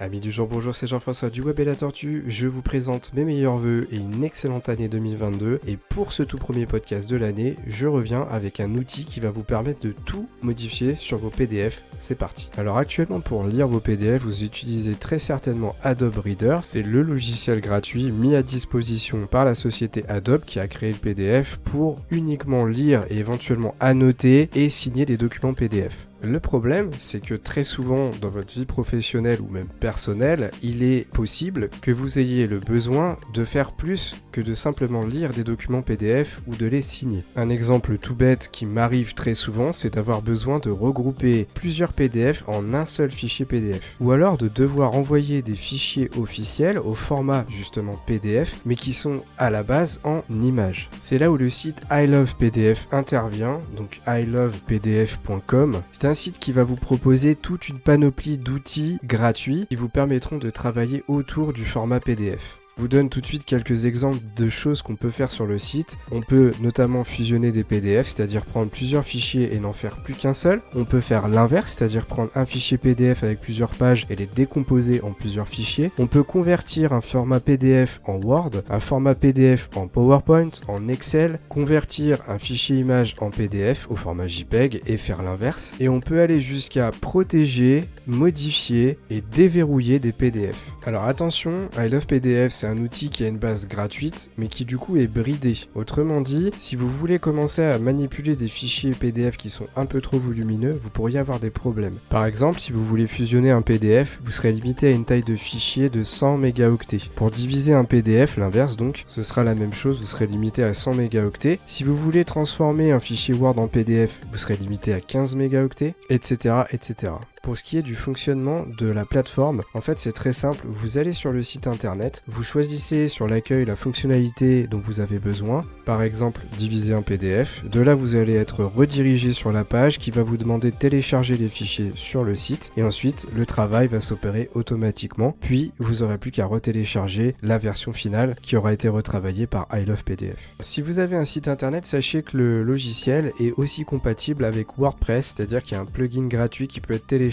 Amis du jour, bonjour, c'est Jean-François du Web et la Tortue. Je vous présente mes meilleurs vœux et une excellente année 2022. Et pour ce tout premier podcast de l'année, je reviens avec un outil qui va vous permettre de tout modifier sur vos PDF. C'est parti. Alors actuellement, pour lire vos PDF, vous utilisez très certainement Adobe Reader. C'est le logiciel gratuit mis à disposition par la société Adobe qui a créé le PDF pour uniquement lire et éventuellement annoter et signer des documents PDF. Le problème, c'est que très souvent dans votre vie professionnelle ou même personnelle, il est possible que vous ayez le besoin de faire plus que de simplement lire des documents PDF ou de les signer. Un exemple tout bête qui m'arrive très souvent, c'est d'avoir besoin de regrouper plusieurs PDF en un seul fichier PDF. Ou alors de devoir envoyer des fichiers officiels au format justement PDF, mais qui sont à la base en images. C'est là où le site I Love PDF intervient, donc ilovepdf.com. C'est un site qui va vous proposer toute une panoplie d'outils gratuits qui vous permettront de travailler autour du format PDF. Je vous donne tout de suite quelques exemples de choses qu'on peut faire sur le site. On peut notamment fusionner des PDF, c'est-à-dire prendre plusieurs fichiers et n'en faire plus qu'un seul. On peut faire l'inverse, c'est-à-dire prendre un fichier PDF avec plusieurs pages et les décomposer en plusieurs fichiers. On peut convertir un format PDF en Word, un format PDF en PowerPoint, en Excel, convertir un fichier image en PDF au format JPEG et faire l'inverse. Et on peut aller jusqu'à protéger, modifier et déverrouiller des PDF. Alors attention, I Love PDF, c'est un outil qui a une base gratuite, mais qui du coup est bridé. Autrement dit, si vous voulez commencer à manipuler des fichiers PDF qui sont un peu trop volumineux, vous pourriez avoir des problèmes. Par exemple, si vous voulez fusionner un PDF, vous serez limité à une taille de fichier de 100 mégaoctets. Pour diviser un PDF, l'inverse donc, ce sera la même chose, vous serez limité à 100 mégaoctets. Si vous voulez transformer un fichier Word en PDF, vous serez limité à 15 mégaoctets, etc., etc. Pour ce qui est du fonctionnement de la plateforme, en fait c'est très simple, vous allez sur le site internet, vous choisissez sur l'accueil la fonctionnalité dont vous avez besoin, par exemple diviser un PDF, de là vous allez être redirigé sur la page qui va vous demander de télécharger les fichiers sur le site et ensuite le travail va s'opérer automatiquement, puis vous n'aurez plus qu'à retélécharger la version finale qui aura été retravaillée par I Love PDF. Si vous avez un site internet, sachez que le logiciel est aussi compatible avec WordPress, c'est-à-dire qu'il y a un plugin gratuit qui peut être téléchargé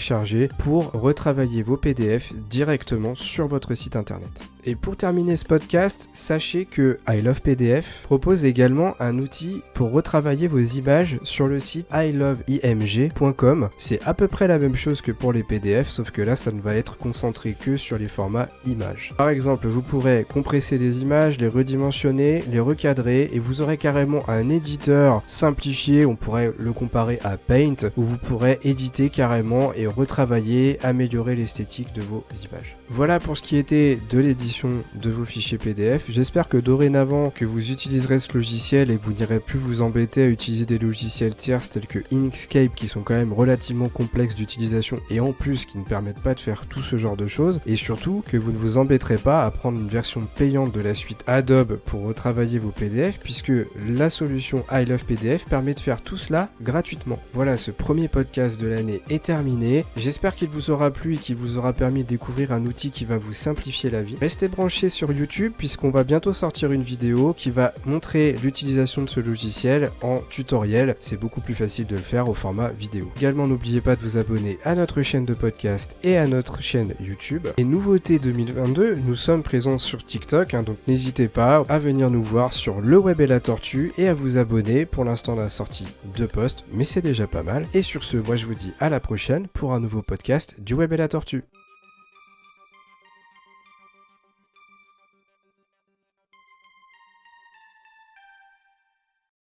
pour retravailler vos PDF directement sur votre site internet. Et pour terminer ce podcast, sachez que I Love PDF propose également un outil pour retravailler vos images sur le site iloveimg.com. C'est à peu près la même chose que pour les PDF, sauf que là ça ne va être concentré que sur les formats images. Par exemple, vous pourrez compresser les images, les redimensionner, les recadrer et vous aurez carrément un éditeur simplifié, on pourrait le comparer à Paint, où vous pourrez éditer carrément et retravailler, améliorer l'esthétique de vos images. Voilà pour ce qui était de l'édition de vos fichiers PDF. J'espère que dorénavant que vous utiliserez ce logiciel et que vous n'irez plus vous embêter à utiliser des logiciels tierces tels que Inkscape qui sont quand même relativement complexes d'utilisation et en plus qui ne permettent pas de faire tout ce genre de choses, et surtout que vous ne vous embêterez pas à prendre une version payante de la suite Adobe pour retravailler vos PDF puisque la solution I Love PDF permet de faire tout cela gratuitement. Voilà, ce premier podcast de l'année est terminé. J'espère qu'il vous aura plu et qu'il vous aura permis de découvrir un outil qui va vous simplifier la vie. Restez branchés sur YouTube puisqu'on va bientôt sortir une vidéo qui va montrer l'utilisation de ce logiciel en tutoriel. C'est beaucoup plus facile de le faire au format vidéo. Également, n'oubliez pas de vous abonner à notre chaîne de podcast et à notre chaîne YouTube. Et nouveauté 2022, nous sommes présents sur TikTok, donc n'hésitez pas à venir nous voir sur le Web et la Tortue et à vous abonner. Pour l'instant, on a sorti 2 posts, mais c'est déjà pas mal. Et sur ce, moi je vous dis à la prochaine pour un nouveau podcast du Web et la Tortue.